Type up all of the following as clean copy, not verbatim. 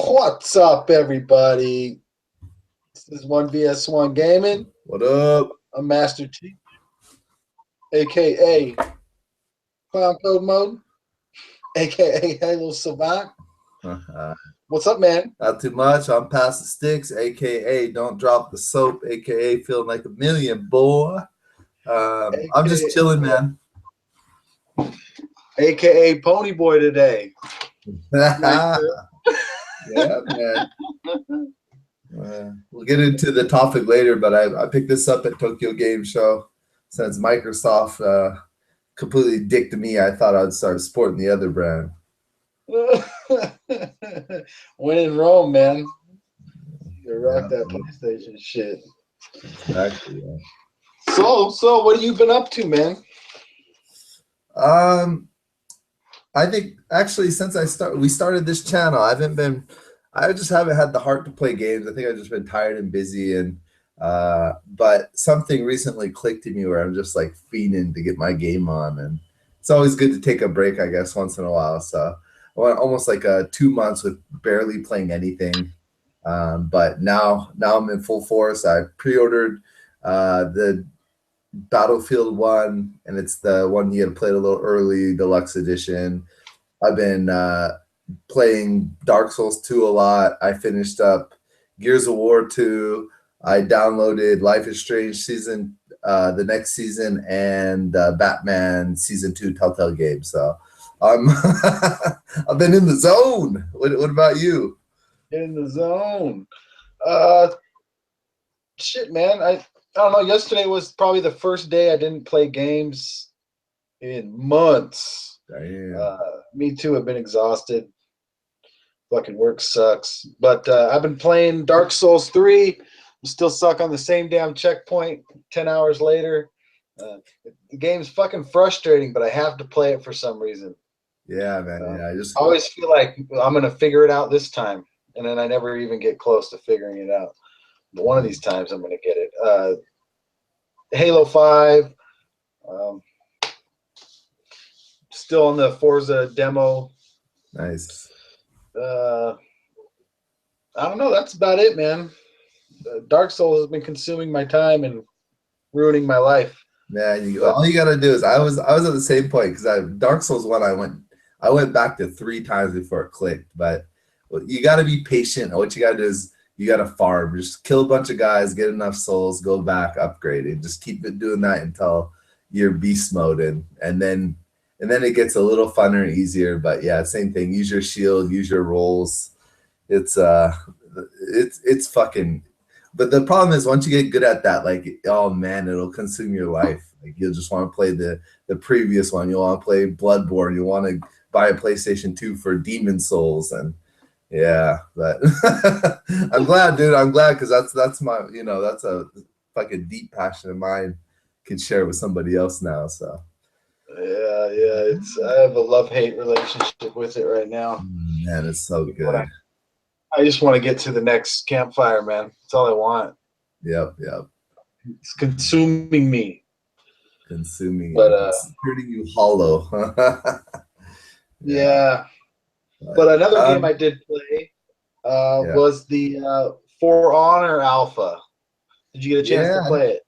What's up, everybody? This is 1vs1 Gaming. What up? I'm Master T, aka Clown Code Mode, aka Halo Savant. What's up, man? Not too much. I'm Past the Sticks, aka Don't Drop the Soap, aka Feeling Like a Million, boy. I'm just chilling, man. Aka Pony Boy today. Yeah, man. We'll get into the topic later, but I picked this up at Tokyo Game Show. Since Microsoft completely dicked me, I thought I'd start sporting the other brand. When in Rome, man. You rock that PlayStation shit. Exactly. Yeah. So what have you been up to, man? I think actually since we started this channel, I just haven't had the heart to play games. I think I've just been tired and busy, and but something recently clicked in me where I'm just like fiending to get my game on, and it's always good to take a break, I guess, once in a while. So I went almost like 2 months with barely playing anything, but now I'm in full force. I pre-ordered the Battlefield 1, and it's the one you had played a little early, deluxe edition. I've been playing Dark Souls 2 a lot. I finished up Gears of War 2. I downloaded Life is Strange season, the next season, and Batman season 2 Telltale game. So I've been in the zone. What about you? In the zone. Shit, man. I don't know. Yesterday was probably the first day I didn't play games in months. Me too. I've been exhausted. Fucking work sucks. But I've been playing Dark Souls 3. I'm still stuck on the same damn checkpoint 10 hours later. The game's fucking frustrating, but I have to play it for some reason. Yeah, man. I always feel like I'm going to figure it out this time, and then I never even get close to figuring it out. But one of these times I'm going to get it. Halo 5. Still on the Forza demo. Nice. I don't know. That's about it, man. Dark Souls has been consuming my time and ruining my life. Man, all you gotta do is I was at the same point because Dark Souls 1 I went back to 3 times before it clicked. But you gotta be patient. What you gotta do is you gotta farm. Just kill a bunch of guys, get enough souls, go back, upgrade it. Just keep it doing that until you're beast mode, and then it gets a little funner and easier. But yeah, same thing. Use your shield, use your rolls. It's fucking. But the problem is once you get good at that, like, oh man, it'll consume your life. Like you'll just want to play the previous one. You'll want to play Bloodborne. You want to buy a PlayStation 2 for Demon Souls, and yeah. But I'm glad, dude. I'm glad because that's my that's a fucking deep passion of mine. Can share with somebody else now. So yeah. I have a love-hate relationship with it right now. Man, it's so good. I just want to get to the next campfire, man. That's all I want. Yep. It's consuming me. But it's turning you hollow. Yeah. But another game I did play was the For Honor Alpha. Did you get a chance to play it?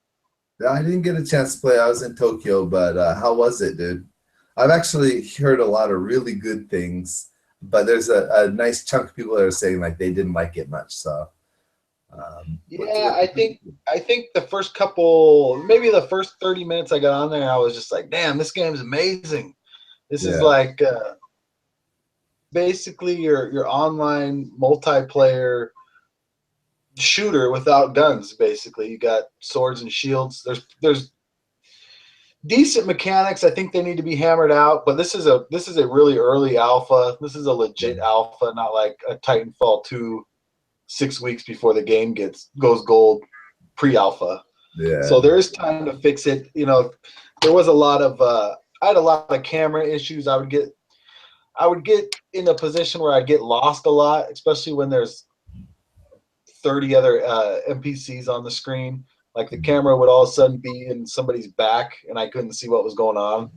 I didn't get a chance to play. I was in Tokyo, but how was it, dude? I've actually heard a lot of really good things, but there's a nice chunk of people that are saying like they didn't like it much. So I think the first maybe the first 30 minutes I got on there, I was just like, damn, this game's amazing. This is like basically your online multiplayer shooter without guns. Basically, you got swords and shields. There's decent mechanics. I think they need to be hammered out, but this is a really early alpha. This is a legit alpha, not like a Titanfall 2 6 weeks before the game goes gold pre-alpha. Yeah. So there is time to fix it. There was a lot of I had a lot of camera issues. I would get in a position where I'd get lost a lot, especially when there's 30 other NPCs on the screen. Like the camera would all of a sudden be in somebody's back, and I couldn't see what was going on.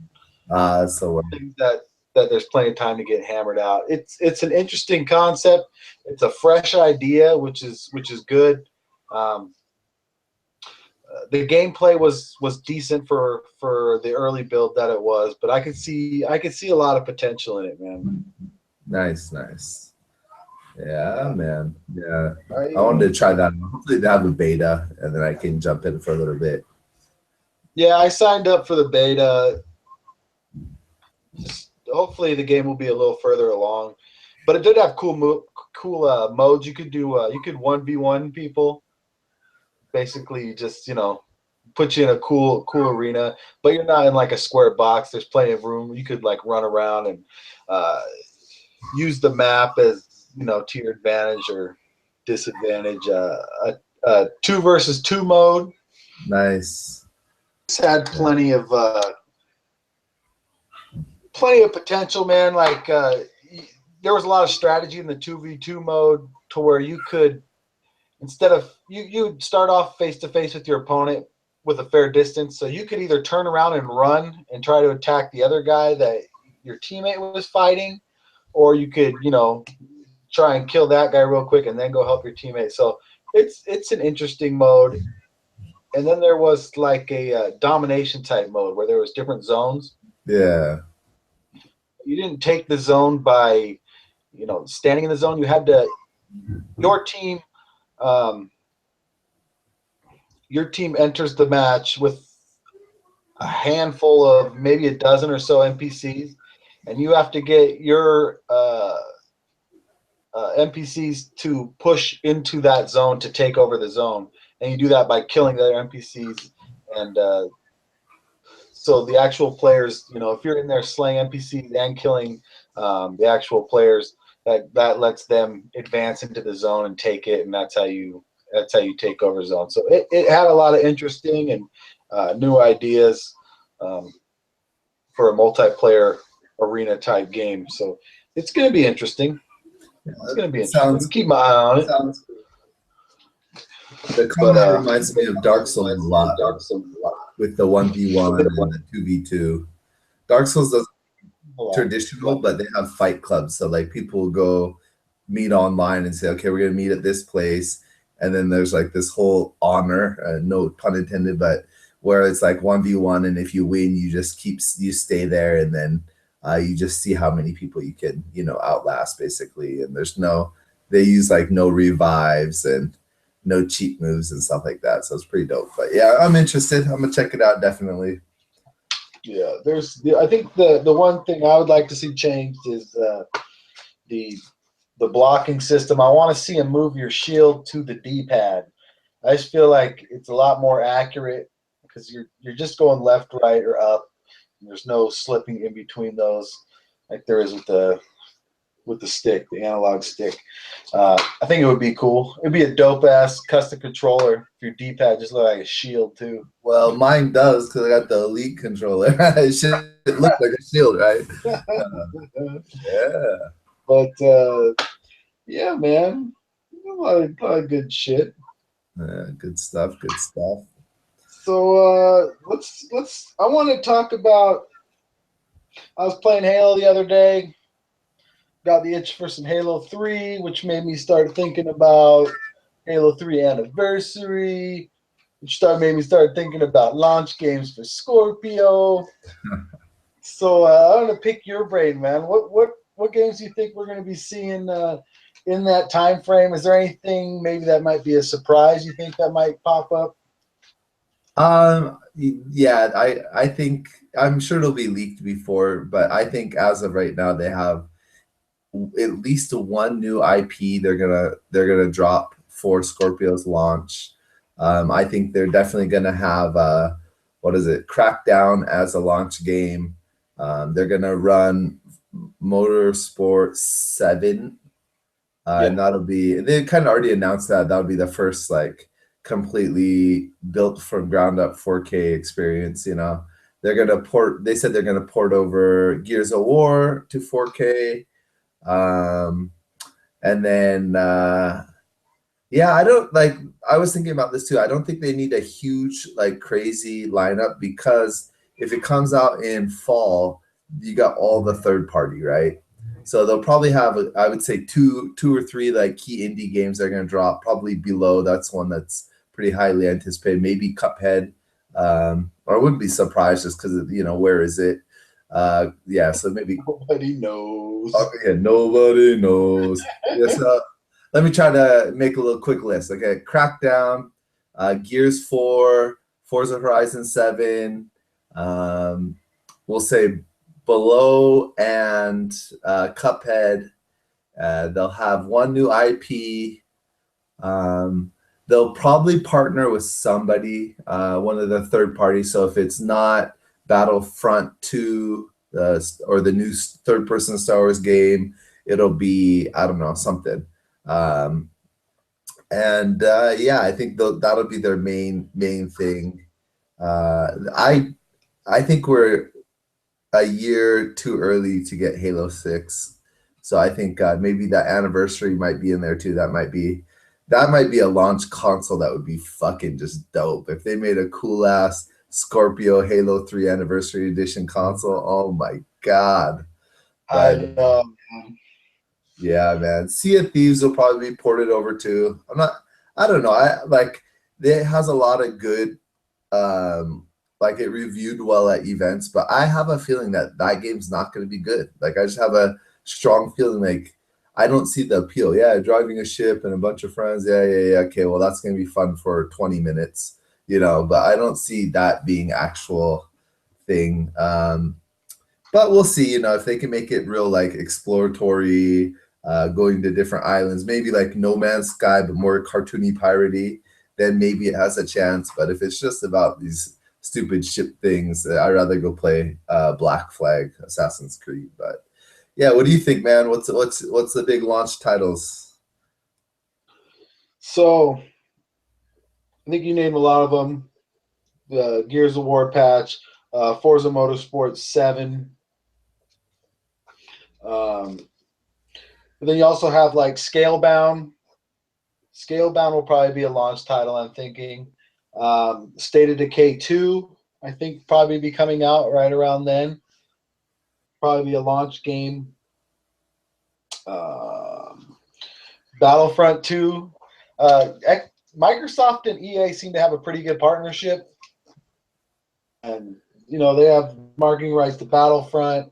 So things that that there's plenty of time to get hammered out. It's an interesting concept. It's a fresh idea, which is good. Um, the gameplay was decent for the early build that it was, but I could see a lot of potential in it, man. Nice, nice. Yeah, Yeah. man. Yeah, I wanted to try that. Hopefully, they have a beta, and then I can jump in for a little bit. Yeah, I signed up for the beta. Just hopefully the game will be a little further along, but it did have cool modes. You could do you could 1v1 people. Basically, just put you in a cool arena, but you're not in like a square box. There's plenty of room. You could like run around and use the map as to your advantage or disadvantage. A 2 versus 2 mode. Nice. It's had plenty of potential, man. Like there was a lot of strategy in the 2v2 mode to where you could, instead of you'd start off face to face with your opponent with a fair distance, so you could either turn around and run and try to attack the other guy that your teammate was fighting, or you could try and kill that guy real quick and then go help your teammate. So it's an interesting mode. And then there was like a domination type mode where there was different zones. Yeah. You didn't take the zone by standing in the zone. You had to your team enters the match with a handful of maybe a dozen or so NPCs, and you have to get your NPCs to push into that zone to take over the zone, and you do that by killing the other NPCs. And so the actual players, if you're in there slaying NPCs and killing the actual players, that lets them advance into the zone and take it, and that's how you take over zone. So it had a lot of interesting and new ideas for a multiplayer arena type game. So it's going to be interesting. It's going to be interesting. Keep my eye on it. The combat reminds me of Dark Souls a lot, with the 1v1 and the 2v2. Dark Souls doesn't traditional, but they have fight clubs. So like people will go meet online and say, okay, we're gonna meet at this place, and then there's like this whole honor, no pun intended, but where it's like 1v1, and if you win, you stay there, and then you just see how many people you can outlast basically. And they use like no revives and no cheat moves and stuff like that. So it's pretty dope. But yeah, I'm interested. I'm gonna check it out definitely. Yeah, I think the one thing I would like to see changed is the blocking system. I want to see him move your shield to the D-pad. I just feel like it's a lot more accurate because you're just going left, right, or up. And there's no slipping in between those like there is with the stick, the analog stick. I think it would be cool. It'd be a dope-ass custom controller if your D-pad just looked like a shield, too. Well, mine does because I got the Elite controller. It should look like a shield, right? Yeah. But, yeah, man. A lot of good shit. Yeah, good stuff, good stuff. So, I want to talk about, I was playing Halo the other day. Got the itch for some Halo 3, which made me start thinking about Halo 3 Anniversary, which made me start thinking about launch games for Scorpio. So I want to pick your brain, man. What games do you think we're going to be seeing in that time frame? Is there anything maybe that might be a surprise you think that might pop up? Yeah, I think I'm sure it'll be leaked before, but I think as of right now they have at least one new IP they're gonna drop for Scorpio's launch. I think they're definitely gonna have Crackdown as a launch game. They're gonna run Motorsport 7, and they kind of already announced that'll be the first like completely built from ground up 4K experience. They said they're gonna port over Gears of War to 4K. And then I was thinking about this too. I don't think they need a huge like crazy lineup because if it comes out in fall, you got all the third party, right? So they'll probably have, I would say, two or three like key indie games they're going to drop. Probably Below, that's one that's pretty highly anticipated. Maybe Cuphead, or I wouldn't be surprised just because where is it? Yeah, so maybe Nobody knows. okay, nobody knows. Yes, let me try to make a little quick list. Okay, Crackdown, Gears 4, Forza Horizon 7, um, we'll say Below and Cuphead. They'll have one new IP. Um, they'll probably partner with somebody, one of the third parties. So if it's not Battlefront 2 or the new third person Star Wars game, it'll be, I don't know, something. Um, and yeah, I think that'll be their main thing. I think we're a year too early to get Halo 6. So I think maybe that anniversary might be in there too. That might be a launch console that would be fucking just dope. If they made a cool ass Scorpio Halo 3 anniversary edition console, oh my god. I But know. yeah, man. Sea of Thieves will probably be ported over too. I don't know. I like it has a lot of good like it reviewed well at events, but I have a feeling that game's not going to be good. Like I just have a strong feeling like I don't see the appeal. Yeah, driving a ship and a bunch of friends. Yeah, yeah, yeah. Okay, well that's going to be fun for 20 minutes, but I don't see that being actual thing. But we'll see, if they can make it real like exploratory, going to different islands, maybe like No Man's Sky, but more cartoony piratey, then maybe it has a chance. But if it's just about these stupid ship things, I'd rather go play Black Flag, Assassin's Creed. But yeah, what do you think, man? What's the big launch titles? So I think you named a lot of them. The Gears of War patch, Forza Motorsport 7. But then you also have like Scalebound. Scalebound will probably be a launch title, I'm thinking. State of Decay 2, I think probably be coming out right around then. Probably be a launch game. Battlefront 2. Microsoft and EA seem to have a pretty good partnership. And, they have marketing rights to Battlefront,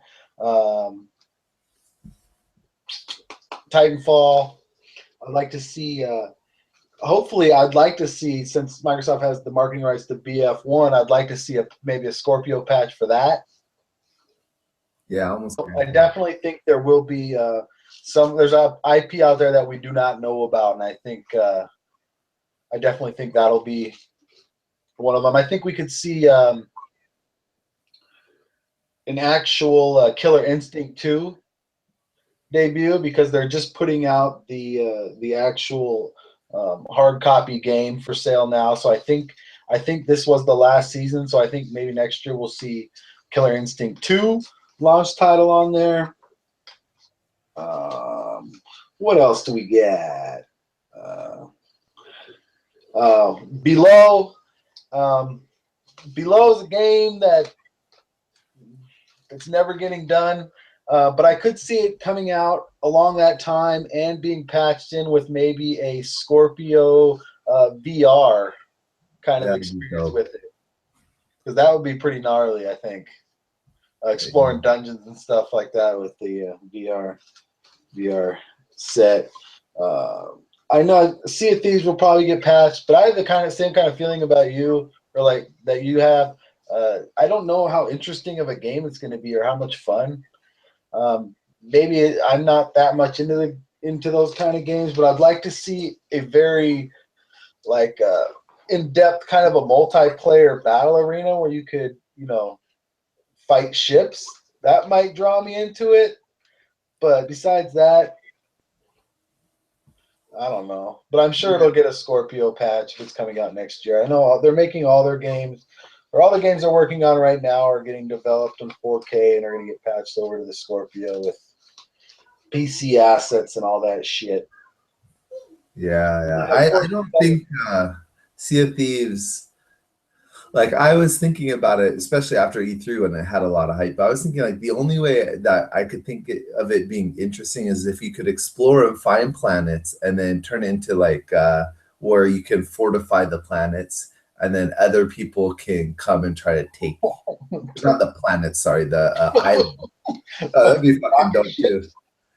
Titanfall. I'd like to see hopefully I'd like to see, since Microsoft has the marketing rights to BF1, I'd like to see maybe a Scorpio patch for that. Yeah, almost. I definitely think there will be there's a IP out there that we do not know about, and I think I definitely think that'll be one of them. I think we could see an actual Killer Instinct 2 debut, because they're just putting out the actual hard copy game for sale now. So I think this was the last season. So I think maybe next year we'll see Killer Instinct 2 launch title on there. What else do we get? Below. Below is a game that it's never getting done. But I could see it coming out along that time and being patched in with maybe a Scorpio VR kind of experience with it, because that would be pretty gnarly, I think. Exploring dungeons and stuff like that with the VR set. I know Sea of Thieves will probably get patched, but I have the same kind of feeling about you, or like that you have. I don't know how interesting of a game it's going to be or how much fun. Maybe I'm not that much into those kind of games, but I'd like to see a very like in-depth kind of a multiplayer battle arena where you could, fight ships. That might draw me into it. But besides that, I don't know. But I'm sure it'll get a Scorpio patch if it's coming out next year. I know they're making all their games, or all the games they're working on right now are getting developed in 4K and are going to get patched over to the Scorpio with PC assets and all that shit. Yeah. I don't think Sea of Thieves. Like I was thinking about it, especially after E3 when it had a lot of hype. But I was thinking like the only way that I could think of it being interesting is if you could explore and find planets and then turn it into like where you can fortify the planets and then other people can come and try to take not the planets, sorry, the island. That'd be fucking dope too.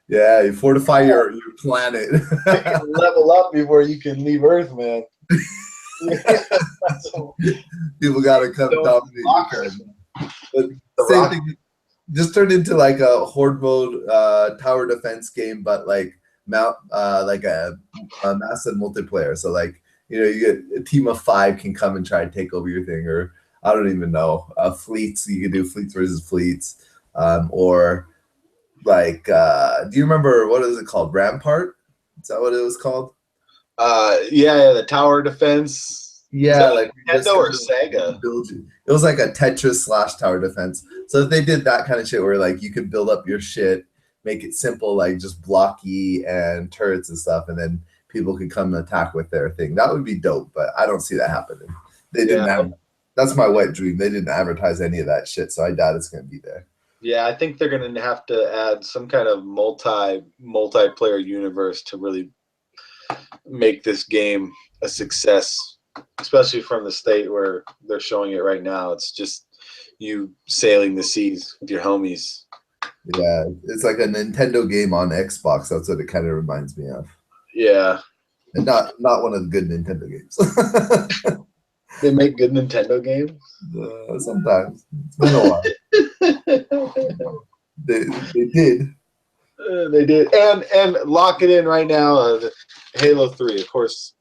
Yeah, you fortify your planet. You can level up before you can leave Earth, man. People gotta come dominate your planet. But same thing, just turned into like a horde mode tower defense game, but like like a massive multiplayer. So like you get a team of 5 can come and try and take over your thing, or I don't even know, fleets. You can do fleets versus fleets, or like do you remember what is it called? Rampart? Is that what it was called? Yeah, the tower defense. Yeah, like Nintendo or Sega. It was like a Tetris / tower defense. So if they did that kind of shit where like you could build up your shit, make it simple, like just blocky and turrets and stuff, and then people could come and attack with their thing. That would be dope, but I don't see that happening. They didn't have, that's my wet dream. They didn't advertise any of that shit, so I doubt it's gonna be there. Yeah, I think they're gonna have to add some kind of multiplayer universe to really make this game a success, especially from the state where they're showing it right now. It's just you sailing the seas with your homies. Yeah, it's like a Nintendo game on Xbox. That's what it kind of reminds me of. Yeah, and not one of the good Nintendo games. They make good Nintendo games. Sometimes it's been a while. They did. They did, and lock it in right now. Halo 3, of course.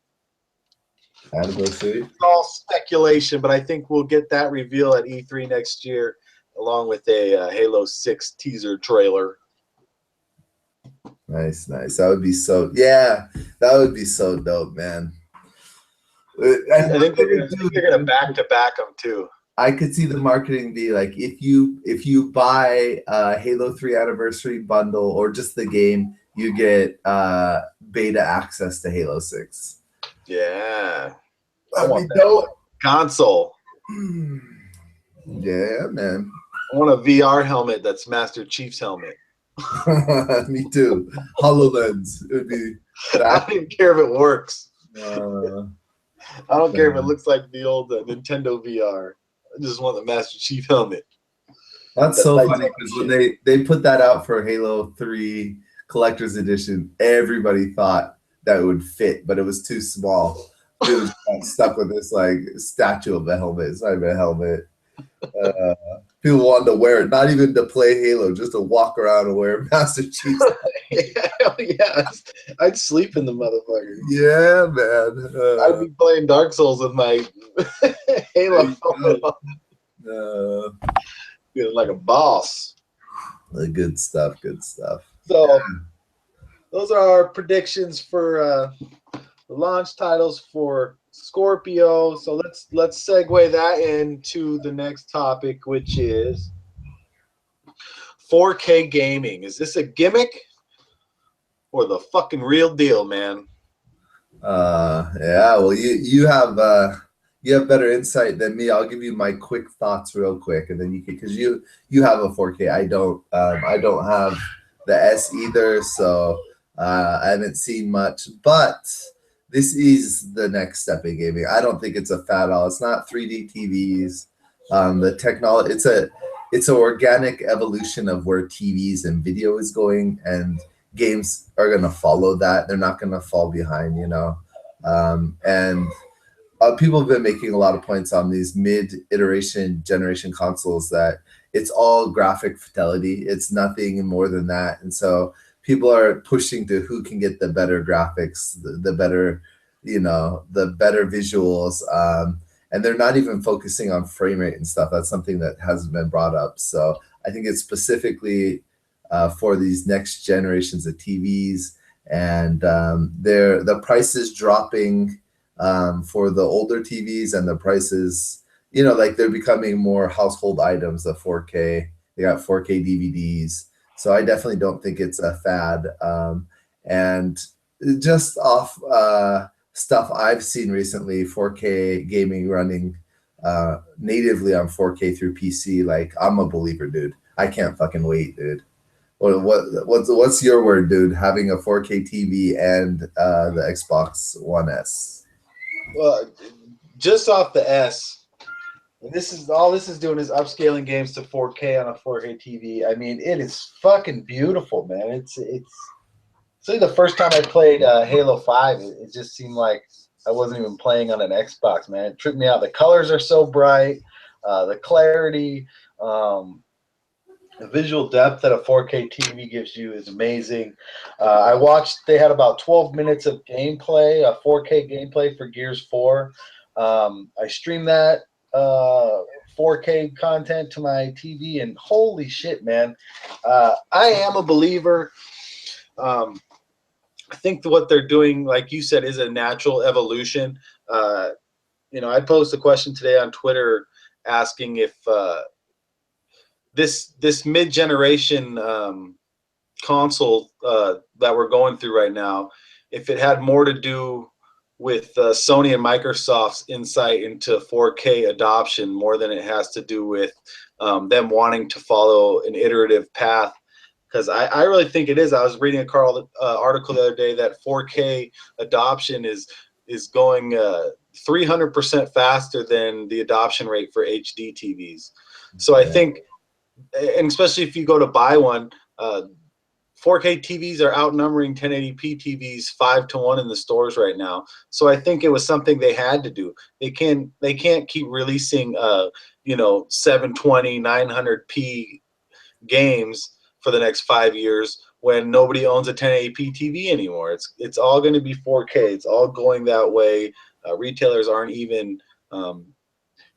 Anniversary. It's all speculation, but I think we'll get that reveal at E3 next year, along with a Halo 6 teaser trailer. Nice. That would be so. Yeah, that would be so dope, man. I think they're gonna back them too. I could see the marketing be like if you buy a Halo 3 anniversary bundle or just the game, you get beta access to Halo 6. Yeah. I want that console. Yeah, man. I want a VR helmet that's Master Chief's helmet. Me too. HoloLens. It would be. I don't even care if it works. I don't care if it looks like the old Nintendo VR. I just want the Master Chief helmet. That's so funny because when they put that out for Halo 3 Collector's Edition, everybody thought that it would fit, but it was too small. It was stuck with this like statue of a helmet. It's not even a helmet. People wanted to wear it, not even to play Halo, just to walk around and wear Master Chief. Yeah, I'd sleep in the motherfucker. Yeah, man. I'd be playing Dark Souls with my Halo helmet on. Feeling like a boss. Good stuff. So those are our predictions for the launch titles for Scorpio. So let's segue that into the next topic, which is 4K gaming. Is this a gimmick or the fucking real deal, man? Yeah. Well, you have better insight than me. I'll give you my quick thoughts real quick, and then you can, because you have a 4K. I don't have the S either, so I haven't seen much, but this is the next step in gaming. I don't think it's a fad at all. It's not 3D TVs. The technology, it's an organic evolution of where TVs and video is going, and games are going to follow that. They're not going to fall behind, and people have been making a lot of points on these mid-iteration generation consoles that it's all graphic fidelity. It's nothing more than that. And so people are pushing to who can get the better graphics, the better, the better visuals. And they're not even focusing on frame rate and stuff. That's something that hasn't been brought up. So I think it's specifically for these next generations of TVs, and the price is dropping for the older TVs, and the prices, like they're becoming more household items. The 4K, they got 4K DVDs. So I definitely don't think it's a fad. And just off stuff I've seen recently, 4K gaming running natively on 4K through PC, like I'm a believer, dude. I can't fucking wait, dude. What's your word, dude? Having a 4K TV and the Xbox One S. Well, just off the S, this is doing is upscaling games to 4K on a 4K TV. I mean, it is fucking beautiful, man. It's like the first time I played Halo 5, it just seemed like I wasn't even playing on an Xbox, man. It tripped me out. The colors are so bright, the clarity, the visual depth that a 4K TV gives you is amazing. I watched, they had about 12 minutes of gameplay, 4K gameplay for Gears 4. I streamed that 4K content to my TV, and holy shit, man. I am a believer. I think what they're doing, like you said, is a natural evolution. I posed a question today on Twitter asking if this mid-generation console that we're going through right now, if it had more to do with Sony and Microsoft's insight into 4K adoption more than it has to do with them wanting to follow an iterative path. Because I really think it is. I was reading a article the other day that 4K adoption is going 300% faster than the adoption rate for HD TVs. So I think, and especially if you go to buy one, 4K TVs are outnumbering 1080p TVs 5-1 in the stores right now. So I think it was something they had to do. They can't keep releasing 720 900p games for the next 5 years when nobody owns a 1080p TV anymore. It's all going to be 4K. It's all going that way. Retailers aren't even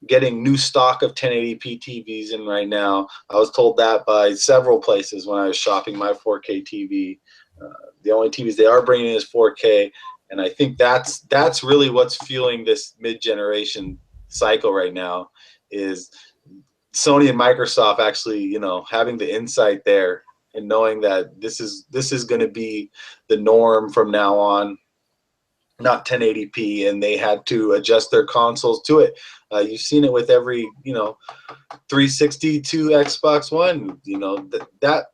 getting new stock of 1080p TVs in right now. I was told that by several places when I was shopping my 4K TV. The only TVs they are bringing is 4K, and I think that's really what's fueling this mid-generation cycle right now, is Sony and Microsoft actually, having the insight there and knowing that this is going to be the norm from now on, not 1080p, and they had to adjust their consoles to it. You've seen it with every 360 to Xbox One. That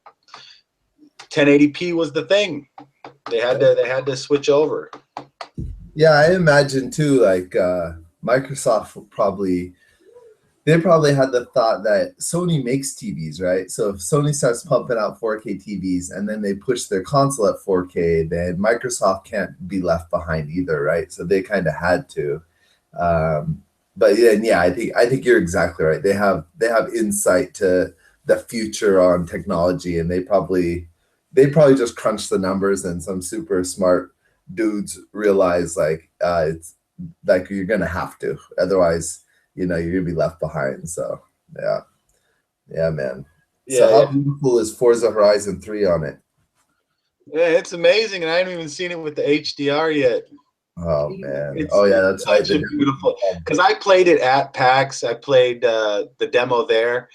1080p was the thing. They had to switch over. Yeah, I imagine too. Like Microsoft probably had the thought that Sony makes TVs, right? So if Sony starts pumping out 4K TVs and then they push their console at 4K, then Microsoft can't be left behind either, right? So they kind of had to. But yeah, I think you're exactly right. They have insight to the future on technology, and they probably just crunch the numbers, and some super smart dudes realize it's like you're gonna have to, otherwise you're gonna be left behind. So yeah, man. Yeah, so how beautiful is Forza Horizon 3 on it? Yeah, it's amazing, and I haven't even seen it with the HDR yet. Oh man! That's right. Beautiful, because I played it at PAX. I played the demo there,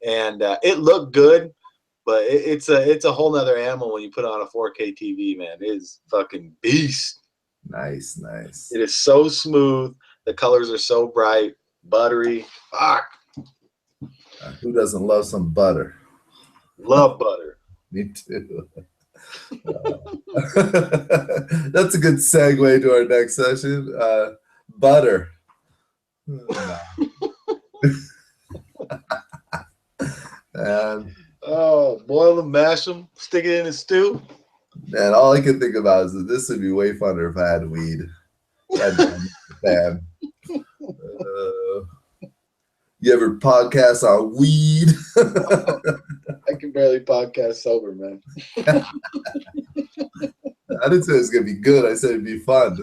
and it looked good, but it's a whole nother animal when you put on a 4K TV, man. It is fucking beast. Nice. It is so smooth. The colors are so bright, buttery. Fuck. Who doesn't love some butter? Love butter. Me too. That's a good segue to our next session. Butter. Boil them, mash them, stick it in a stew. Man, all I can think about is that this would be way funner if I had weed. You ever podcast on weed? I can barely podcast sober, man. I didn't say it was gonna be good. I said it'd be fun.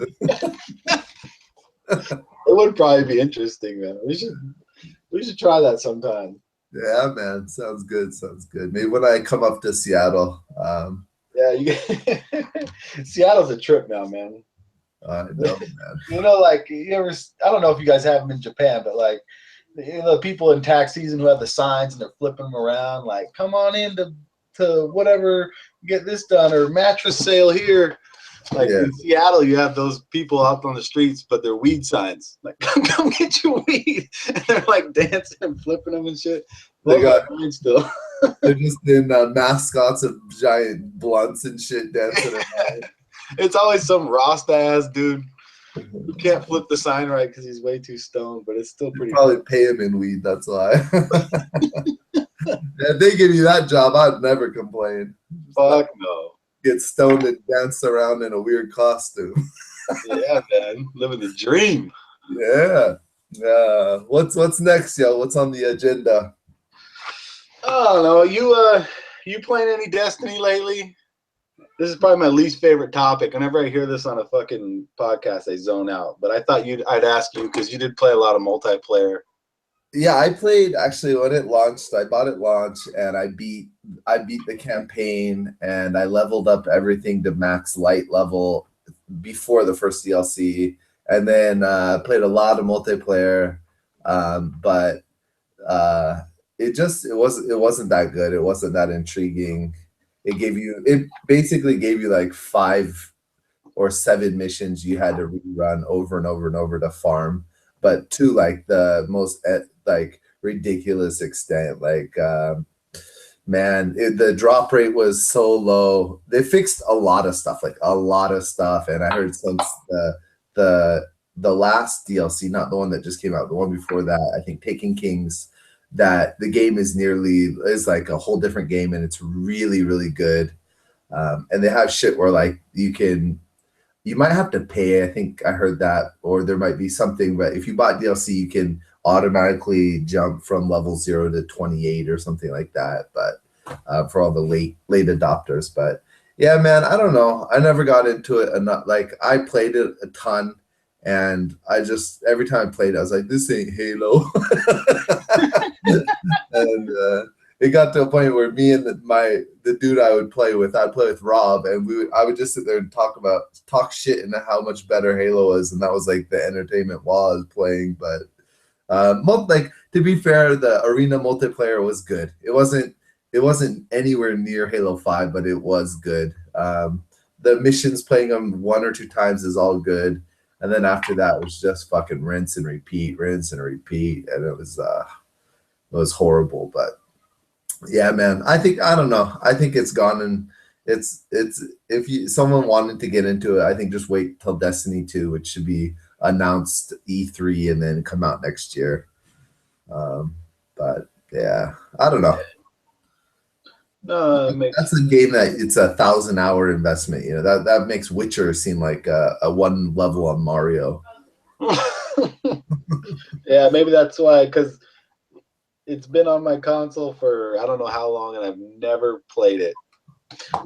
It would probably be interesting, man. We should try that sometime. Yeah, man. Sounds good. Maybe when I come up to Seattle. Yeah, Seattle's a trip now, man. I know, man. Like you ever? I don't know if you guys have them in Japan, but like the people in tax season who have the signs and they're flipping them around, like come on in to whatever, get this done, or mattress sale here. Like in Seattle, you have those people out on the streets, but they're weed signs. Like, come get your weed. And they're like dancing and flipping them and shit. They got still. They're just in mascots of giant blunts and shit dancing around. It's always some Rasta ass dude who can't flip the sign right because he's way too stoned, but it's still pretty. Probably pay him in weed. That's why. If they give you that job, I'd never complain. Fuck no. Get stoned and dance around in a weird costume. Yeah, man, living the dream. Yeah. What's next, yo? What's on the agenda? I don't know. You playing any Destiny lately? This is probably my least favorite topic. Whenever I hear this on a fucking podcast, I zone out. But I thought I'd ask you because you did play a lot of multiplayer. Yeah, I played actually when it launched. I bought it launch and I beat the campaign and I leveled up everything to max light level before the first DLC, and then played a lot of multiplayer. But it wasn't that good. It wasn't that intriguing. It basically gave you like 5 or 7 missions you had to rerun over and over and over to farm, but to like the most like ridiculous extent. Like man, the drop rate was so low. They fixed a lot of stuff, and I heard since the last DLC, not the one that just came out, the one before that, I think Taken Kings, that the game is like a whole different game, and it's really, really good. And they have shit where like you might have to pay. I think I heard that, or there might be something, but if you bought DLC, you can automatically jump from level 0 to 28 or something like that. But for all the late adopters, but yeah, man, I don't know. I never got into it enough. Like I played it a ton, and I just every time I played it, I was like, this ain't Halo. And it got to a point where me and the dude I would play with, I'd play with Rob, and I would just sit there and talk shit and how much better Halo is, and that was like the entertainment while I was playing. But like, to be fair, the arena multiplayer was good. It wasn't anywhere near Halo 5, but it was good. The missions, playing them 1 or 2 times, is all good, and then after that it was just fucking rinse and repeat, and it was horrible. But yeah, man, I don't know. I think it's gone, and it's if someone wanted to get into it, I think just wait till Destiny 2, which should be announced E3 and then come out next year. But yeah, I don't know. No, that's a game that it's a 1,000-hour investment. You know, that makes Witcher seem like a 1 level on Mario. Yeah, maybe that's why, because it's been on my console for I don't know how long, and I've never played it.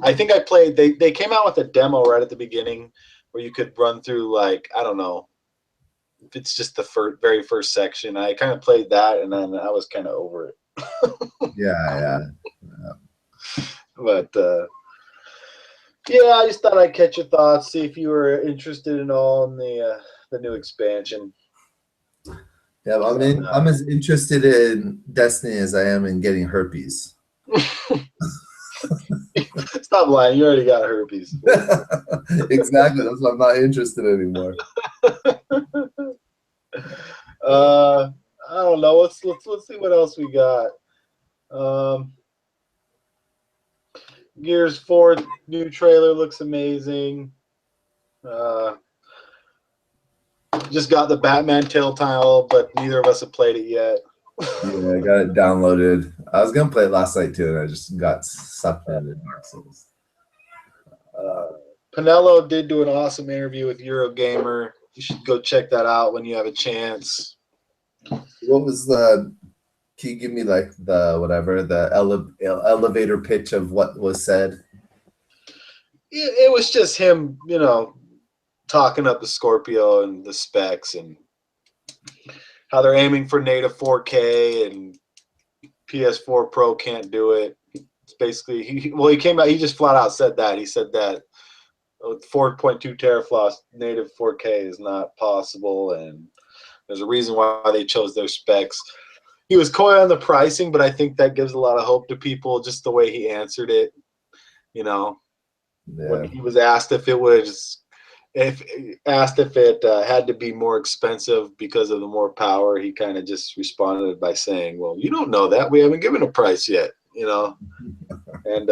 I think I played. They came out with a demo right at the beginning where you could run through, like, I don't know, if it's just the very first section. I kind of played that, and then I was kind of over it. Yeah. But yeah, I just thought I'd catch your thoughts, see if you were interested in all in the new expansion. Yeah, I mean, I'm as interested in Destiny as I am in getting herpes. Stop lying. You already got herpes. Exactly. That's why I'm not interested anymore. I don't know. Let's see what else we got. Gears 4 new trailer looks amazing. Just got the Batman Telltale, but neither of us have played it yet. Yeah, I got it downloaded. I was gonna play it last night too, and I just got sucked into Dark Souls. Pinello did do an awesome interview with Eurogamer. You should go check that out when you have a chance. What was can you give me like the elevator pitch of what was said? It was just him, talking up the Scorpio and the specs and how they're aiming for native 4K and PS4 Pro can't do it. It's basically he came out. He just flat out said that. He said that 4.2 teraflops native 4K is not possible, and there's a reason why they chose their specs. He was coy on the pricing, but I think that gives a lot of hope to people, just the way he answered it. when Yeah. he was asked if it had to be more expensive because of the more power, he kind of just responded by saying, "Well, you don't know that. We haven't given a price yet, you know." And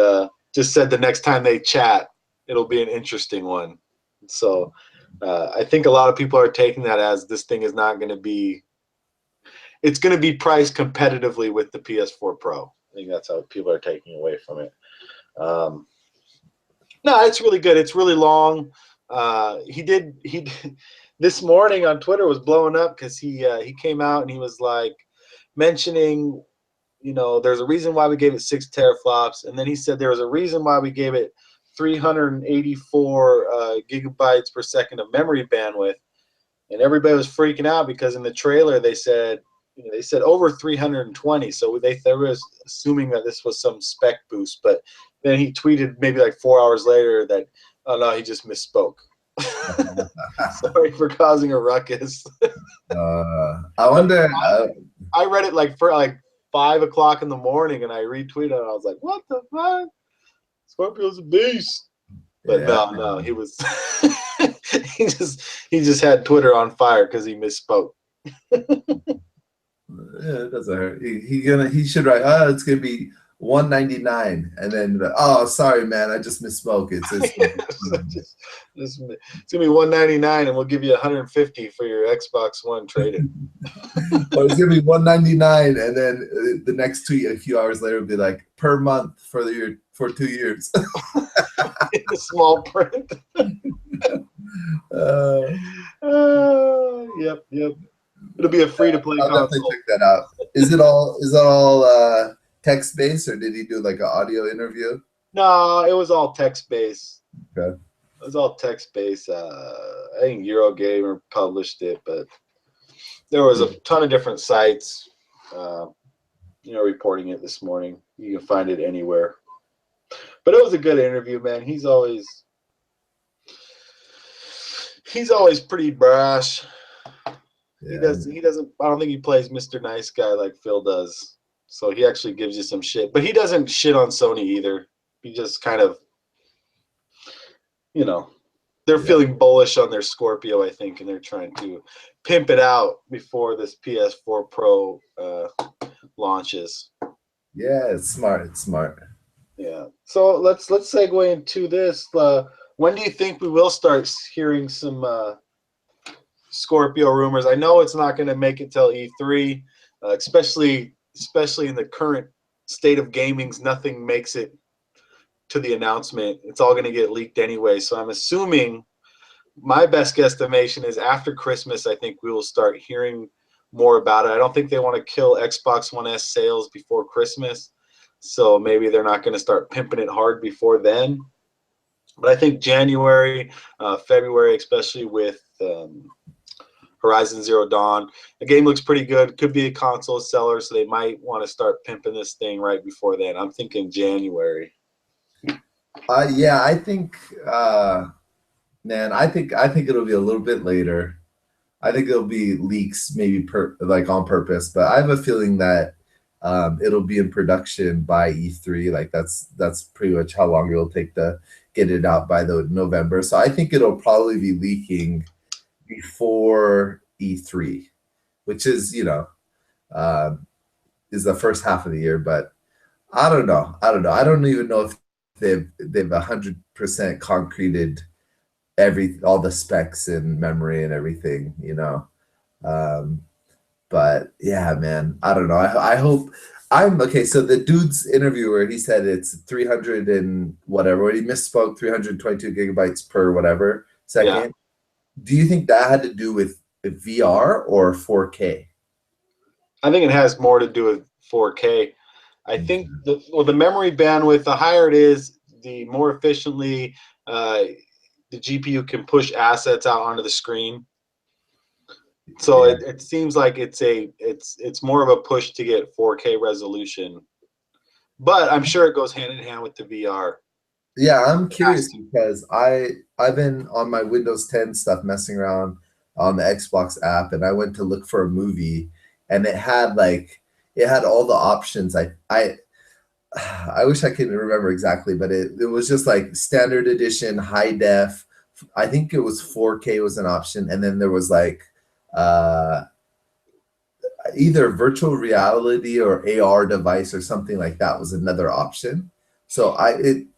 just said the next time they chat, it'll be an interesting one. So I think a lot of people are taking that as this thing is not going to be. It's going to be priced competitively with the PS4 Pro. I think that's how people are taking away from it. No, it's really good. It's really long. He did this morning on Twitter was blowing up because he came out and he was like mentioning, there's a reason why we gave it 6 teraflops, and then he said there was a reason why we gave it 384 gigabytes per second of memory bandwidth, and everybody was freaking out because in the trailer they said over 320, so they were assuming that this was some spec boost, but then he tweeted maybe like 4 hours later that, oh no, he just misspoke. Sorry for causing a ruckus. I wonder. I read it like for like 5 o'clock in the morning, and I retweeted it. And I was like, "What the fuck? Scorpio's a beast." But Yeah. no, he was. he just had Twitter on fire because he misspoke. Yeah, it doesn't hurt. He should write. Oh, it's gonna be 199, and then oh, sorry, man, I just misspoke. It's it's gonna be 199, and we'll give you 150 for your Xbox One trade-in. Or it's gonna be 199, and then the next a few hours later, it'll be like per month for 2 years. In the small print. Yep. It'll be a free-to-play console. I'll definitely check that out. Is it all text-based, or did he do like an audio interview? No, it was all text-based. Okay. It was all text-based. I think Eurogamer published it, but there was a ton of different sites, reporting it this morning. You can find it anywhere. But it was a good interview, man. He's always pretty brash. Yeah. He doesn't. I don't think he plays Mr. Nice Guy like Phil does. So he actually gives you some shit, but he doesn't shit on Sony either. He just kind of, they're feeling bullish on their Scorpio, I think, and they're trying to pimp it out before this PS4 Pro launches. Yeah, it's smart. Yeah. So let's segue into this. When do you think we will start hearing some Scorpio rumors? I know it's not going to make it till E3, especially in the current state of gaming's. Nothing makes it to the announcement. It's all going to get leaked anyway. So I'm assuming, my best guesstimation is after Christmas, I think we will start hearing more about it. I don't think they want to kill Xbox One S sales before Christmas. So maybe they're not going to start pimping it hard before then. But I think January, February, especially with Horizon Zero Dawn, the game looks pretty good. Could be a console seller, so they might want to start pimping this thing right before then. I'm thinking January. Yeah, I think, man, I think it'll be a little bit later. I think it'll be leaks, maybe on purpose, but I have a feeling that it'll be in production by E3. Like that's pretty much how long it'll take to get it out by the November. So I think it'll probably be leaking before E3, which is is the first half of the year. But I don't know. I don't even know if they've 100% concreted all the specs and memory and everything. But yeah, man, I don't know. I hope okay. So the dude's interviewer, he said it's 300 and whatever. He misspoke, 322 gigabytes per whatever second. Yeah. Do you think that had to do with VR or 4K? I think it has more to do with 4K. I think the memory bandwidth, the higher it is, the more efficiently the GPU can push assets out onto the screen. So it seems like it's more of a push to get 4K resolution, but I'm sure it goes hand in hand with the VR. Yeah, I'm curious because I've been on my Windows 10 stuff messing around on the Xbox app, and I went to look for a movie, and it had all the options. I wish I could remember exactly, but it was just like standard edition, high def. I think it was 4K was an option, and then there was like uh, either virtual reality or AR device or something like that was another option. So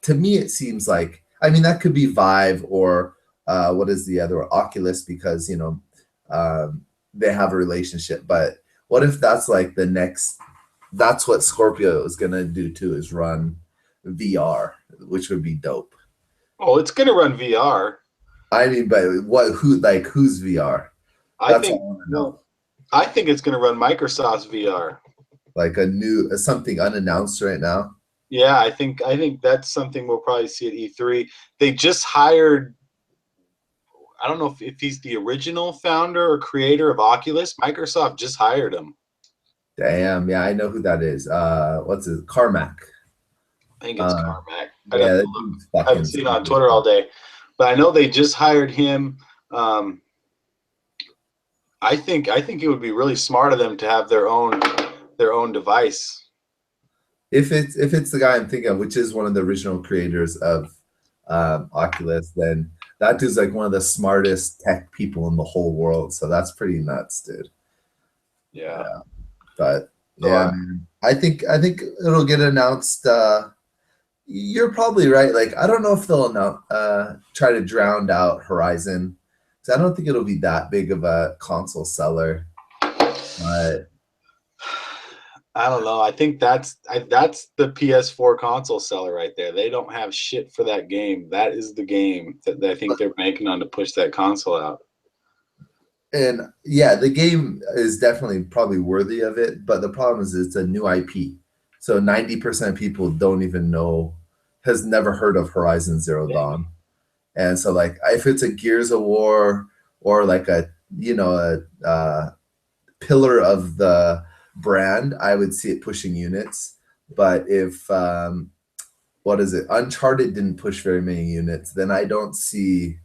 to me it seems like, I mean, that could be Vive or what is the other, Oculus, because they have a relationship. But what if that's like the next, that's what Scorpio is gonna do too, is run VR, which would be dope. Oh, it's gonna run VR. I mean, but who's VR? I That's all think. I want to know. Well, I think it's gonna run Microsoft's VR. Like a new something unannounced right now. Yeah, I think that's something we'll probably see at E3. They just hired. I don't know if he's the original founder or creator of Oculus. Microsoft just hired him. Damn, yeah, I know who that is. What's his Carmack? I think it's Uh, Carmack. I'd yeah, have to that look. dude's I haven't fucking seen it on smart as Twitter all fuck. day, but I know they just hired him. Um, I think it would be really smart of them to have their own device. If it's the guy I'm thinking of, which is one of the original creators of Oculus, then that dude's like one of the smartest tech people in the whole world. So that's pretty nuts, dude. Yeah. Yeah, but So yeah, man. I think it'll get announced. You're probably right. Like, I don't know if they'll try to drown out Horizon. 'Cause I don't think it'll be that big of a console seller. But I don't know. I think that's the PS4 console seller right there. They don't have shit for that game. That is the game that I think they're banking on to push that console out. and yeah, the game is definitely probably worthy of it. But the problem is it's a new IP. So 90% of people don't even know, has never heard of Horizon Zero Dawn. And so like if it's a Gears of War or like a pillar of the brand, I would see it pushing units. But if what is it? Uncharted didn't push very many units, then I don't see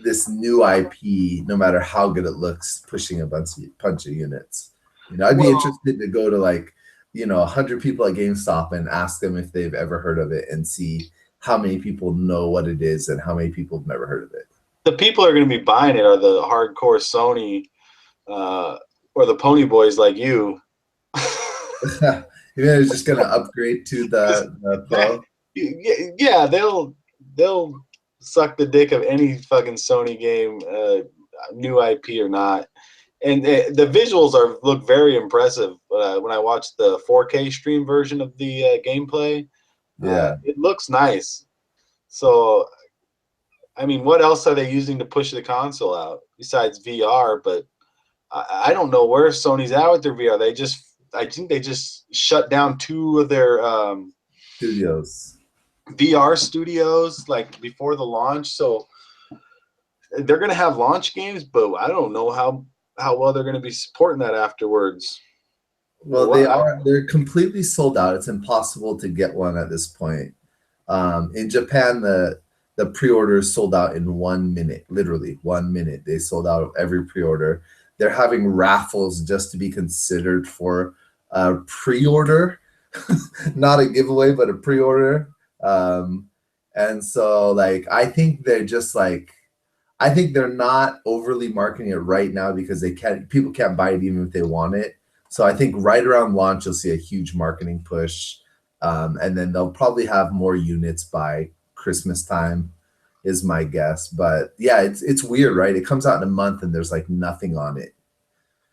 this new IP, no matter how good it looks, pushing a bunch of units. I'd be Well, interested to go to like 100 people at GameStop and ask them if they've ever heard of it and see how many people know what it is and how many people have never heard of it. the people who are going to be buying it are the hardcore Sony or the pony boys like you. You're just gonna upgrade to the Pro. Yeah, they'll suck the dick of any fucking Sony game, new IP or not. And the visuals look very impressive. When I watched the 4K stream version of the gameplay, Yeah. it looks nice. So, I mean, what else are they using to push the console out besides VR? But I don't know where Sony's at with their VR. I think they just shut down two of their Studios. VR studios like before the launch. So they're going to have launch games, but I don't know how well they're going to be supporting that afterwards. Well, they're completely sold out. It's impossible to get one at this point. In Japan, the pre-orders sold out in 1 minute, literally 1 minute. They sold out of every pre-order. They're having raffles just to be considered for a pre-order, not a giveaway, but a pre-order. And so, like, I think they're not overly marketing it right now because people can't buy it even if they want it. So I think right around launch, you'll see a huge marketing push. And then they'll probably have more units by Christmas time, is my guess. But yeah, it's weird, right? It comes out in a month and there's like nothing on it.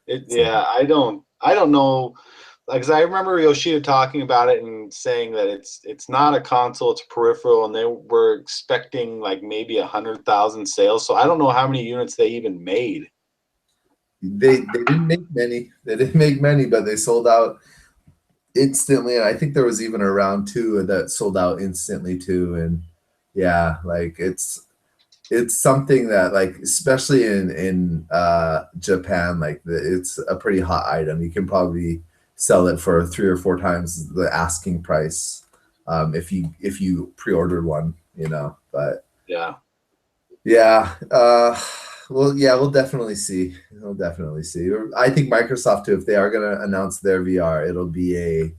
Yeah, I don't know. Like, 'cause I remember Yoshida talking about it and saying that it's not a console, it's a peripheral, and they were expecting like maybe 100,000 sales. So I don't know how many units they even made. They didn't make many. They didn't make many, but they sold out instantly. And I think there was even a round two that sold out instantly too. And yeah, like it's something that, like, especially in Japan, like it's a pretty hot item. You can probably sell it for 3 or 4 times the asking price if you pre-ordered one, But Yeah. yeah, well, yeah, we'll definitely see. We'll definitely see. I think Microsoft too, if they are gonna announce their VR, it'll be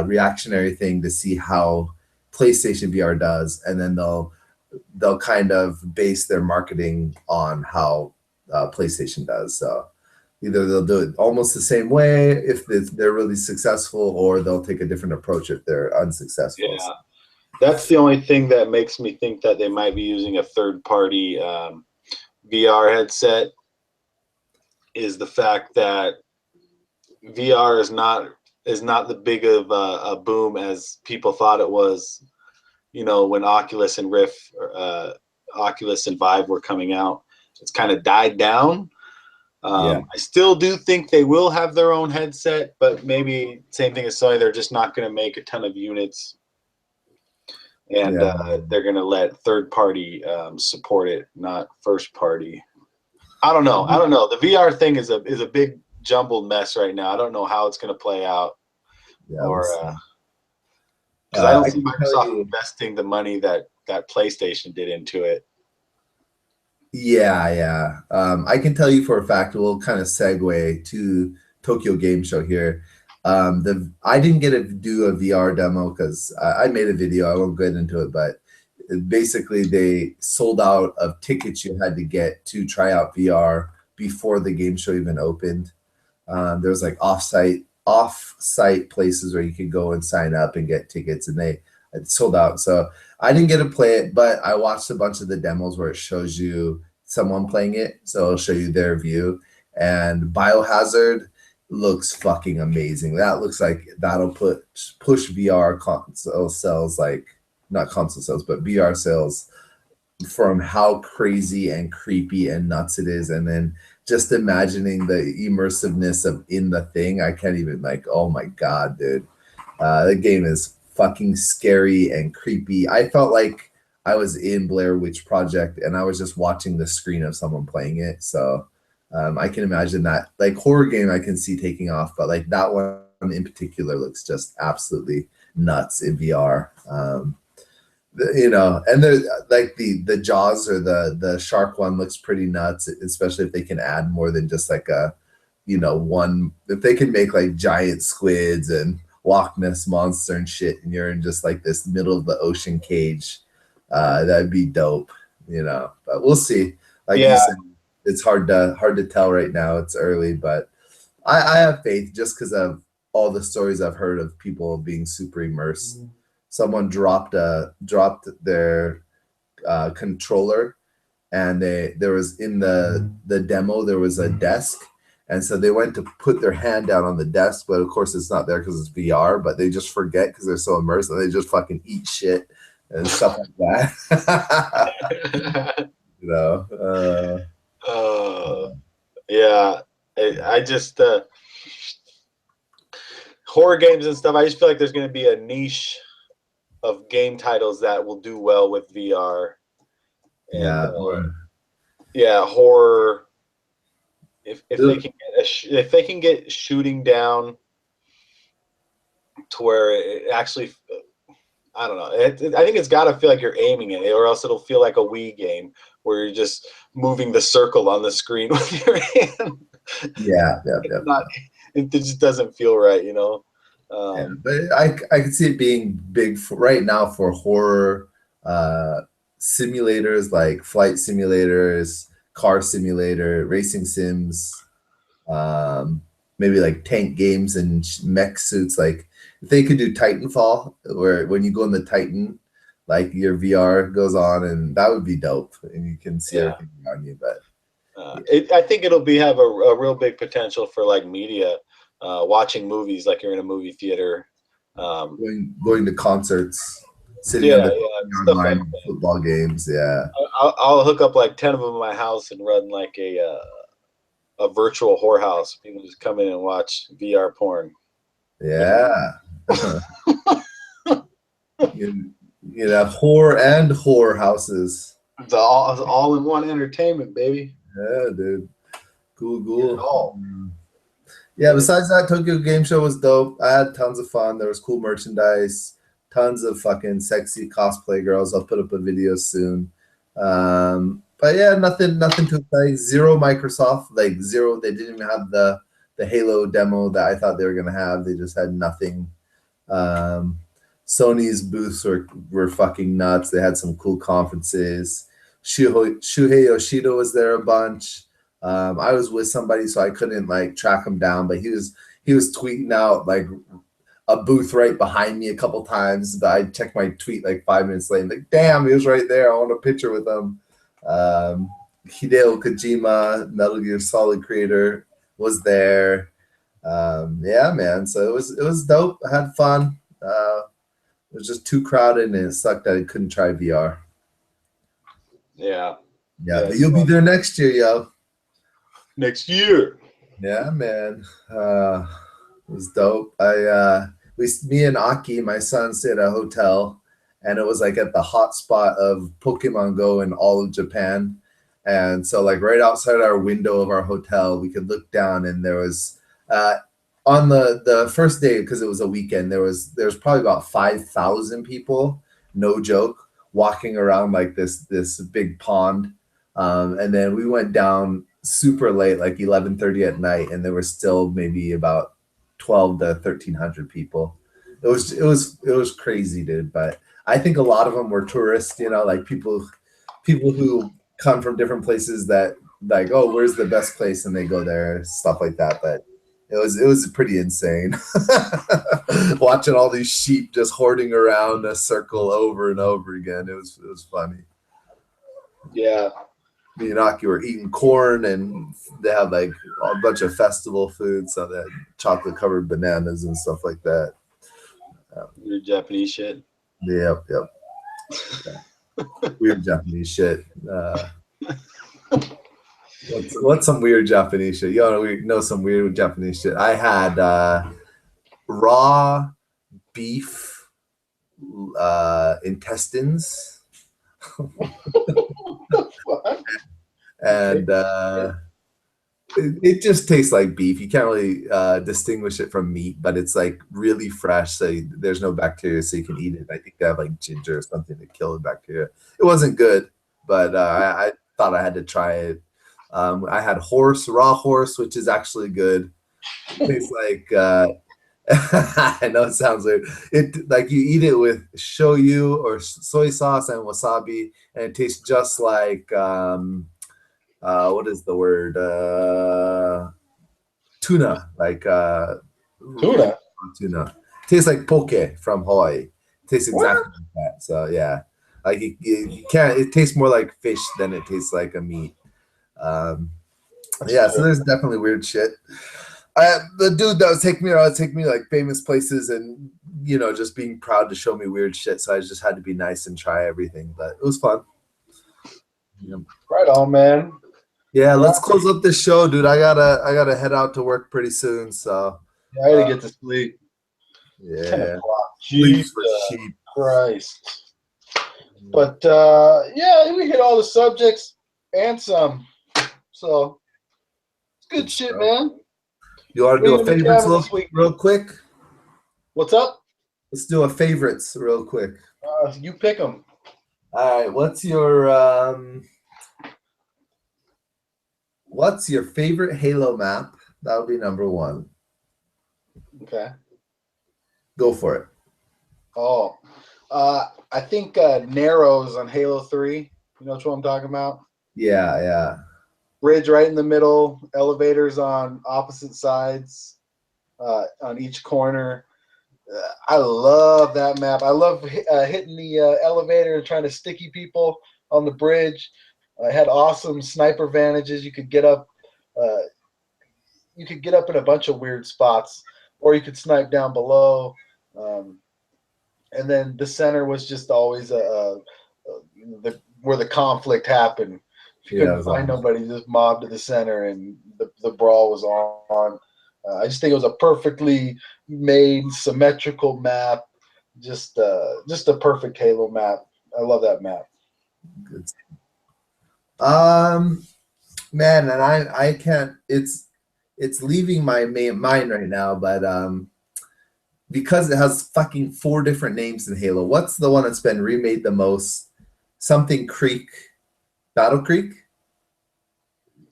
reactionary thing to see how PlayStation VR does, and then they'll kind of base their marketing on how PlayStation does. So either they'll do it almost the same way if they're really successful, or they'll take a different approach if they're unsuccessful. Yeah, that's the only thing that makes me think that they might be using a third-party VR headset, is the fact that VR is not the big of a boom as people thought it was. When Oculus and Rift, Oculus and Vive were coming out, it's kind of died down. I still do think they will have their own headset, but maybe same thing as Sony, they're just not going to make a ton of units, and they're going to let third party support it, not first party. I don't know. The VR thing is a big jumbled mess right now. I don't know how it's going to play out, because I don't see Microsoft investing the money that PlayStation did into it. Yeah. I can tell you for a fact, we'll kind of segue to Tokyo Game Show here. I didn't get to do a VR demo because I made a video. I won't get into it, but basically they sold out of tickets you had to get to try out VR before the game show even opened. There was like off-site places where you could go and sign up and get tickets, and they sold out. So I didn't get to play it, but I watched a bunch of the demos where it shows you someone playing it. So it'll show you their view. And Biohazard looks fucking amazing. That looks like that'll push VR console sales, like not console sales, but VR sales, from how crazy and creepy and nuts it is. And then just imagining the immersiveness of in the thing, I can't even, like, oh my God, dude. The game is fucking scary and creepy. I felt like I was in Blair Witch Project and I was just watching the screen of someone playing it. So I can imagine that, like, horror game I can see taking off, but like that one in particular looks just absolutely nuts in VR. And there's like the Jaws or the shark one looks pretty nuts, especially if they can add more than just like one, if they can make like giant squids and Loch Ness monster and shit, and you're in just like this middle of the ocean cage, that'd be dope, but we'll see. Like you said, it's hard to tell right now. It's early, but I have faith just because of all the stories I've heard of people being super immersed. Mm-hmm. Someone dropped their controller, and there was in the demo there was a desk, and so they went to put their hand down on the desk, but of course it's not there because it's VR. But they just forget because they're so immersed, and they just fucking eat shit and stuff like that. I just horror games and stuff. I just feel like there's going to be a niche of game titles that will do well with VR. And, horror. If they can get shooting down to where it actually, I don't know. I think it's got to feel like you're aiming it, or else it'll feel like a Wii game where you're just moving the circle on the screen with your hand. It just doesn't feel right, but I can see it being big right now for horror simulators, like flight simulators, car simulator, racing sims, maybe like tank games and mech suits. Like if they could do Titanfall, where when you go in the Titan, like your VR goes on, and that would be dope, and you can see everything around you. But I think it'll have a real big potential for like media, watching movies like you're in a movie theater, going to concerts, sitting online like football games. I'll hook up like 10 of them in my house and run like a virtual whorehouse. People just come in and watch VR porn. You have whore and whore houses. It's all in one entertainment, baby. Yeah, dude. Cool. Yeah, besides that, Tokyo Game Show was dope. I had tons of fun. There was cool merchandise, tons of fucking sexy cosplay girls. I'll put up a video soon. But yeah, nothing too exciting. Zero Microsoft, like zero. They didn't even have the Halo demo that I thought they were gonna have. They just had nothing Um, Sony's booths were fucking nuts. They had some cool conferences. Shuhei Yoshida was there a bunch. I was with somebody, so I couldn't like track him down, but he was tweeting out like a booth right behind me a couple times. I checked my tweet like 5 minutes later, like, damn, he was right there. I want a picture with him. Hideo Kojima, Metal Gear Solid creator, was there. Yeah, man. So it was dope. I had fun. It was just too crowded, and it sucked that I couldn't try VR. Yeah. Yeah, but you'll be there next year, yo. Next year. Yeah, man. It was dope. Me and Aki, my son, stayed at a hotel, and it was like at the hot spot of Pokemon Go in all of Japan. And so, like right outside our window of our hotel, we could look down, and there was on the first day, because it was a weekend, there was probably about 5,000 people, no joke, walking around like this big pond. And then we went down super late, like 11:30 at night, and there were still maybe about 12 to 1,300 people. It was crazy, dude. But I think a lot of them were tourists, like people who come from different places that like, oh, where's the best place, and they go there, stuff like that. But it was pretty insane watching all these sheep just hoarding around a circle over and over again. It was funny. Yeah. Me and Aki were eating corn, and they had like a bunch of festival food, so they had chocolate covered bananas and stuff like that. Weird Japanese shit. Yep. Weird Japanese shit. What's some weird Japanese shit? You know some weird Japanese shit. I had raw beef intestines. And it just tastes like beef. You can't really distinguish it from meat, but it's like really fresh, so there's no bacteria, so you can eat it. I think they have like ginger or something to kill the bacteria. It wasn't good, but I thought I had to try it. I had raw horse, which is actually good. It tastes like I know it sounds weird. It like you eat it with shoyu or soy sauce and wasabi, and it tastes just like what is the word? Tuna, like Tuna. Tuna. Tastes like poke from Hawaii. Tastes exactly like that. So yeah, like you can't. It tastes more like fish than it tastes like a meat. Yeah, so there's definitely weird shit. The dude that would take me like famous places, and just being proud to show me weird shit. So I just had to be nice and try everything, but it was fun. Yeah. Right on, man. Yeah, let's close up this show, dude. I gotta head out to work pretty soon, so I gotta get to sleep. Yeah, Jesus Christ. But yeah, we hit all the subjects and some. So it's good shit, man. You want to do a favorites real quick? What's up? Let's do a favorites real quick. You pick them. All right. What's your favorite Halo map? That would be number one. Okay. Go for it. Oh, I think Narrows on Halo 3. You know what I'm talking about? Yeah. Bridge right in the middle, elevators on opposite sides, on each corner. I love that map. I love hitting the elevator and trying to sticky people on the bridge. I had awesome sniper vantages. You could get up in a bunch of weird spots, or you could snipe down below. And then the center was just always where the conflict happened. If you couldn't find nobody, just mobbed to the center, and the brawl was on. I just think it was a perfectly made, symmetrical map. Just a perfect Halo map. I love that map. Good. Man, and I can't. It's leaving my mind right now, but because it has fucking 4 different names in Halo. What's the one that's been remade the most? Something Creek, Battle Creek.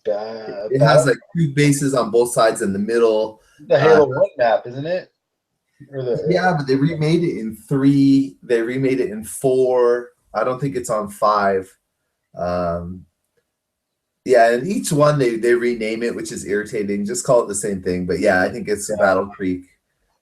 It has like 2 bases on both sides in the middle. The Halo 1 map, isn't it? Or the Yeah, but they remade it in 3. They remade it in 4. I don't think it's on 5. Um, yeah, and each one they rename it, which is irritating. Just call it the same thing. But yeah, I think it's yeah. Battle Creek.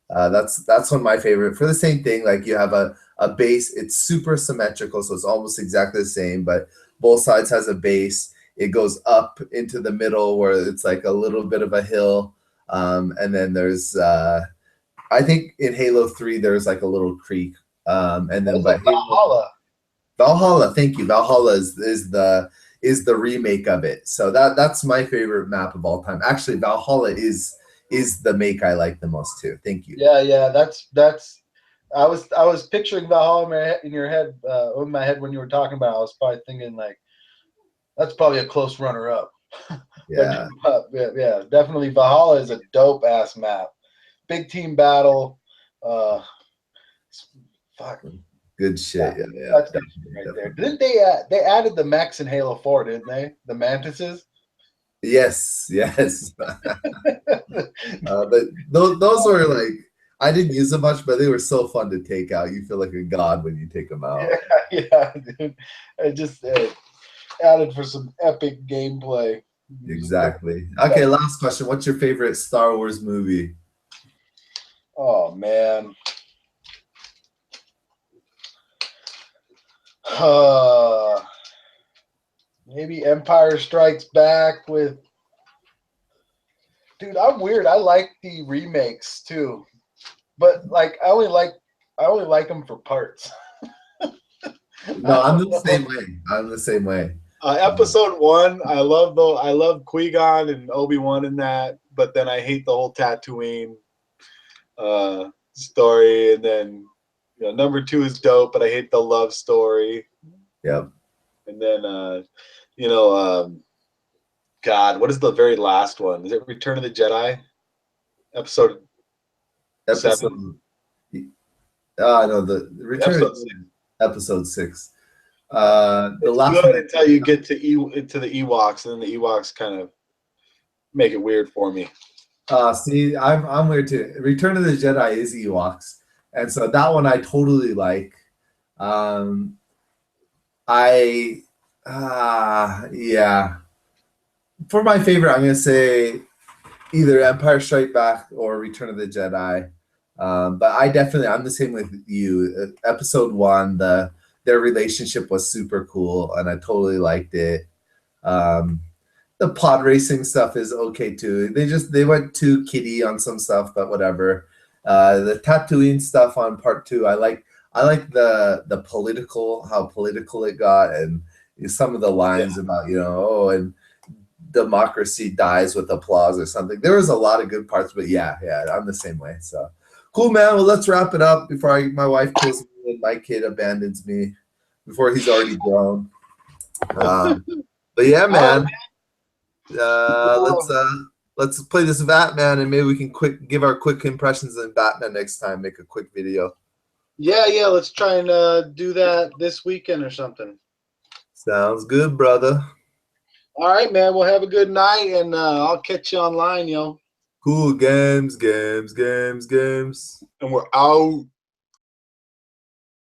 That's one of my favorite. For the same thing, like you have a base. It's super symmetrical, so it's almost exactly the same, but both sides has a base. It goes up into the middle where it's like a little bit of a hill, and then there's I think in Halo 3 there's like a little creek, and then It's like but Valhalla. Valhalla, thank you. Valhalla is the remake of it. So that's my favorite map of all time. Actually, Valhalla is the make I like the most too. Thank you. Yeah. That's. I was picturing Valhalla in your head, in my head when you were talking about it. I was probably thinking like that's probably a close runner up. But Yeah. yeah, definitely Valhalla is a dope ass map. Big team battle. Uh, fuck. Good shit. Yeah, yeah. That's good shit right there. Didn't they added the mechs in Halo 4, didn't they? The mantises. Yes, yes. But those were like I didn't use them much, but they were so fun to take out. You feel like a god when you take them out. Yeah, dude. I just added for some epic gameplay. Exactly. Okay, last question. What's your favorite Star Wars movie? Oh man. Uh, maybe Empire Strikes Back with. Dude, I'm weird. I like the remakes too, but like I only like them for parts. No, I'm the same way. I'm the same way. Episode 1, I love Qui-Gon and Obi-Wan in that, but then I hate the whole Tatooine story. And then number 2 is dope, but I hate the love story. Yep. And then God, what is the very last one? Is it Return of the Jedi? Episode Episode 7? no, the Return Episode 6. episode 6. The It's last good one until you get to the Ewoks, and then the Ewoks kind of make it weird for me. see, I'm weird too. Return of the Jedi is Ewoks, and so that one I totally like. Um, I yeah. For my favorite, I'm gonna say either Empire Strike Back or Return of the Jedi. But I'm the same with you. Episode 1, their relationship was super cool, and I totally liked it. Um, the pod racing stuff is okay too. They went too kiddie on some stuff, but whatever. The Tatooine stuff on part 2, I like the political, how political it got, and some of the lines about and democracy dies with applause or something. There was a lot of good parts, but yeah, I'm the same way. So cool, man. Well, let's wrap it up before my wife kills me and my kid abandons me before he's already grown. But yeah, man. Let's play this Batman, and maybe we can give our quick impressions on Batman next time. Make a quick video. Yeah. Let's try and do that this weekend or something. Sounds good, brother. All right, man. Well, have a good night, and I'll catch you online, yo. Cool. Games. And we're out.